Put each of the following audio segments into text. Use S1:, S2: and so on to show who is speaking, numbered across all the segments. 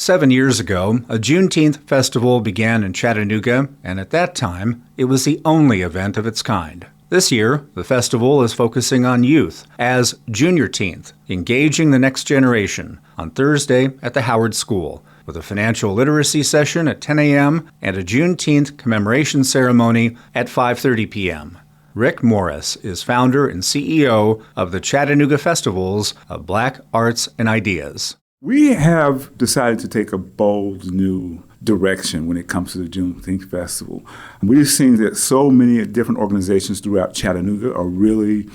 S1: 7 years ago, a Juneteenth festival began in Chattanooga, and at that time, it was the only event of its kind. This year, the festival is focusing on youth as Juniorteenth, engaging the next generation, on Thursday at the Howard School, with a financial literacy session at 10 a.m. and a Juneteenth Commemoration Ceremony at 5:30 p.m. Rick Morris is founder and CEO of the Chattanooga Festivals of Black Arts and Ideas.
S2: We have decided to take a bold new direction when it comes to the Juneteenth Festival. We've seen that so many different organizations throughout Chattanooga are really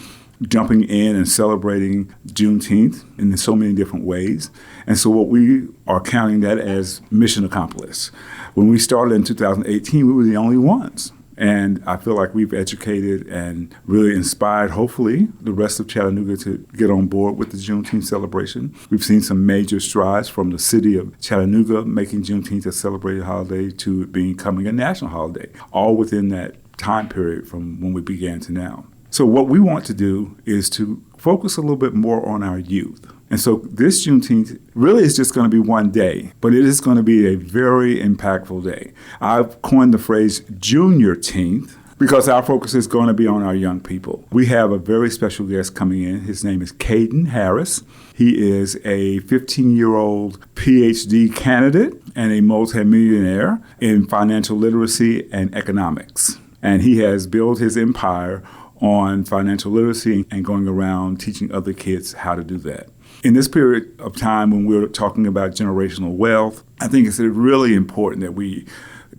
S2: jumping in and celebrating Juneteenth in so many different ways. And so what we are counting that as mission accomplished. When we started in 2018, we were the only ones. And I feel like we've educated and really inspired, hopefully, the rest of Chattanooga to get on board with the Juneteenth celebration. We've seen some major strides from the city of Chattanooga making Juneteenth a celebrated holiday to it becoming a national holiday, all within that time period from when we began to now. So what we want to do is to focus a little bit more on our youth. And so this Juneteenth really is just going to be one day, but it is going to be a very impactful day. I've coined the phrase Juniorteenth because our focus is going to be on our young people. We have a very special guest coming in. His name is Caden Harris. He is a 15-year-old PhD candidate and a multimillionaire in financial literacy and economics. And he has built his empire on financial literacy and going around teaching other kids how to do that. In this period of time when we're talking about generational wealth, I think it's really important that we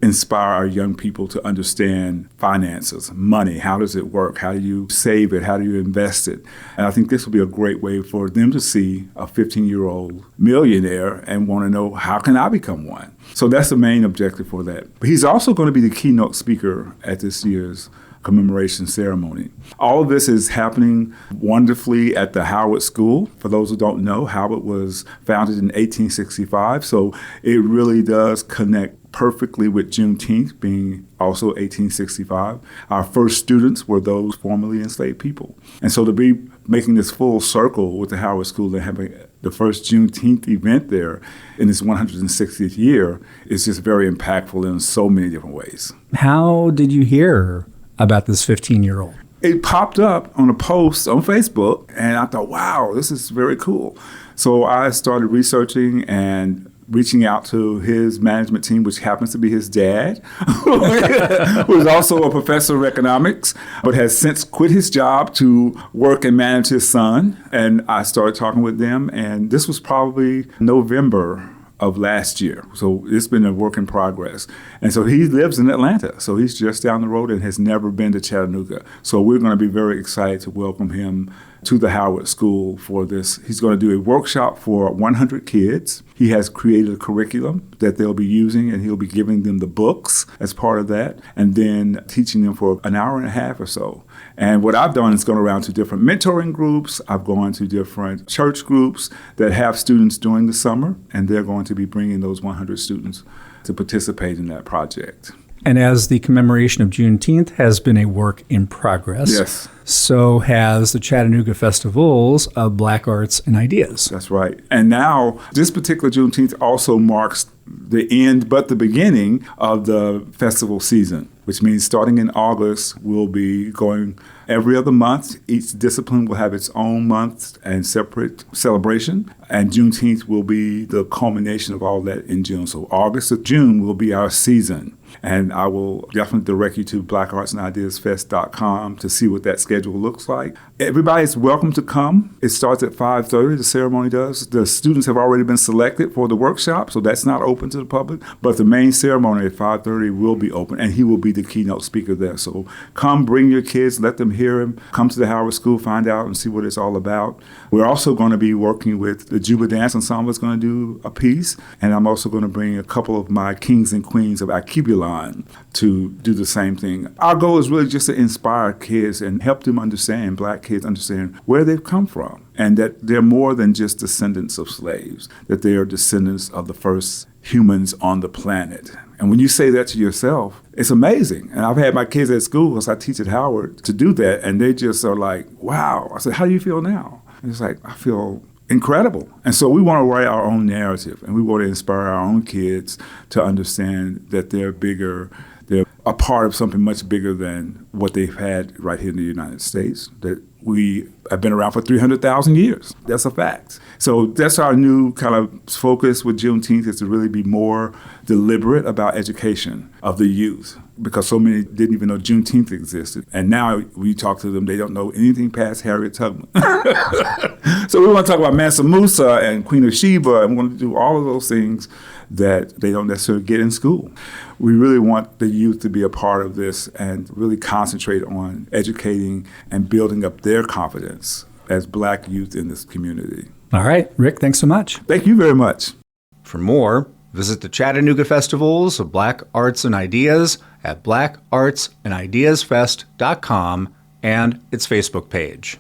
S2: inspire our young people to understand finances, money. How does it work? How do you save it? How do you invest it? And I think this will be a great way for them to see a 15-year-old millionaire and want to know, how can I become one? So that's the main objective for that. But he's also going to be the keynote speaker at this year's commemoration ceremony. All of this is happening wonderfully at the Howard School. For those who don't know, Howard was founded in 1865, so it really does connect perfectly with Juneteenth being also 1865. Our first students were those formerly enslaved people. And so to be making this full circle with the Howard School and having the first Juneteenth event there in its 160th year is just very impactful in so many different ways.
S1: How did you hear about this 15-year-old?
S2: It popped up on a post on Facebook, and I thought, wow, this is very cool. So I started researching and reaching out to his management team, which happens to be his dad, who is also a professor of economics, but has since quit his job to work and manage his son. And I started talking with them, and this was probably November of last year. So it's been a work in progress. And so he lives in Atlanta. So he's just down the road and has never been to Chattanooga. So we're going to be very excited to welcome him to the Howard School for this. He's going to do a workshop for 100 kids. He has created a curriculum that they'll be using, and he'll be giving them the books as part of that, and then teaching them for an hour and a half or so. And what I've done is gone around to different mentoring groups. I've gone to different church groups that have students during the summer, and they're going to be bringing those 100 students to participate in that project.
S1: And as the commemoration of Juneteenth has been a work in progress,
S2: yes,
S1: so has the Chattanooga Festivals of Black Arts and Ideas.
S2: That's right. And now this particular Juneteenth also marks the end but the beginning of the festival season, which means starting in August, we'll be going every other month. Each discipline will have its own month and separate celebration. And Juneteenth will be the culmination of all that in June. So August to June will be our season. And I will definitely direct you to blackartsandideasfest.com to see what that schedule looks like. Everybody's welcome to come. It starts at 5:30, the ceremony does. The students have already been selected for the workshop, so that's not open to the public. But the main ceremony at 5:30 will be open, and he will be the keynote speaker there. So come, bring your kids, let them hear him. Come to the Howard School, find out and see what it's all about. We're also going to be working with the Juba Dance Ensemble is going to do a piece, and I'm also going to bring a couple of my kings and queens of Akibulon to do the same thing. Our goal is really just to inspire kids and help them understand, Black kids understand where they've come from, and that they're more than just descendants of slaves, that they are descendants of the first humans on the planet. And when you say that to yourself, it's amazing. And I've had my kids at school, because I teach at Howard, to do that, and they just are like, wow. I said, how do you feel now? And it's like, I feel incredible. And so we want to write our own narrative, and we want to inspire our own kids to understand that they're bigger, they're a part of something much bigger than what they've had right here in the United States, that we have been around for 300,000 years. That's a fact. So that's our new kind of focus with Juneteenth, is to really be more deliberate about education of the youth, because so many didn't even know Juneteenth existed. And now we talk to them, they don't know anything past Harriet Tubman. So we want to talk about Mansa Musa and Queen of Sheba, and we want to do all of those things that they don't necessarily get in school. We really want the youth to be a part of this and really concentrate on educating and building up their confidence as Black youth in this community.
S1: All right, Rick, thanks so much.
S2: Thank you very much.
S1: For more, visit the Chattanooga Festivals of Black Arts and Ideas at blackartsandideasfest.com and its Facebook page.